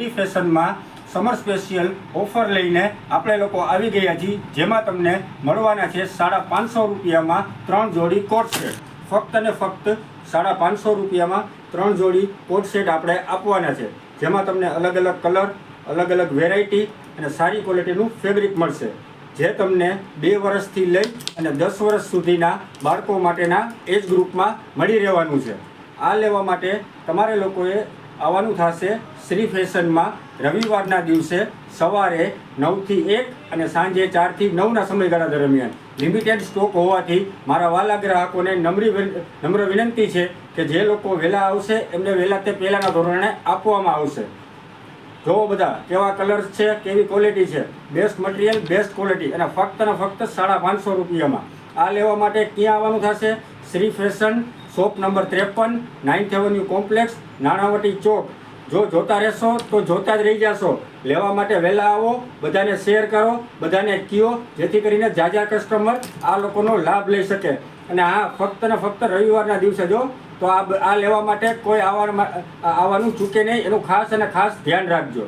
શ્રી ફેશનમાં summer special offer લઈને આપણે લોકો આવી ગયા છીએ, જેમાં તમને મળવાના છે 550 રૂપિયામાં 3 જોડી કોટ સેટ. ફક્ત ને ફક્ત 550 રૂપિયામાં 3 જોડી કોટ સેટ આપણે આપવાના છે, જેમાં તમને અલગ અલગ કલર, અલગ અલગ વેરાયટી અને સારી ક્વોલિટીનું ફેબ્રિક મળશે, જે તમને 2 વર્ષથી લઈ અને 10 વર્ષ સુધીના બાળકો માટેના એજ ગ્રુપમાં મળી રહેવાનું છે. આ લેવા માટે તમારે લોકોએ આવવાનું થશે શ્રી ફેશનમાં રવિવારના દિવસે સવારે 9 થી 1 અને સાંજે 4 થી 9ના સમયગાળા દરમિયાન. લિમિટેડ સ્ટોક હોવાથી મારા વાલા ગ્રાહકોને નમ્ર વિનંતી છે કે જે લોકો વહેલા આવશે એમને વહેલા તે પહેલાંના ધોરણે આપવામાં આવશે. જોવો બધા કેવા કલર્સ છે, કેવી ક્વોલિટી છે, બેસ્ટ મટીરિયલ, બેસ્ટ ક્વોલિટી અને ફક્ત ને ફક્ત 550 રૂપિયામાં. આ લેવા માટે ક્યાં આવવાનું થશે? Shri fashion, shop number 53, 9th avenue complex, Nanavati Chowk. જો જોતા રહેશો તો જોતા જ રહી જશો. લેવા માટે વહેલા આવો, બધાને શેર કરો, બધાને કહો, જેથી કરીને જાજા કસ્ટમર આ લોકોનો લાભ લઈ શકે. અને હા, ફક્ત ને ફક્ત રવિવારના દિવસે જો તો આ લેવા માટે કોઈ આવવાનું ચૂકે નહીં, એનું ખાસ અને ખાસ ધ્યાન રાખજો.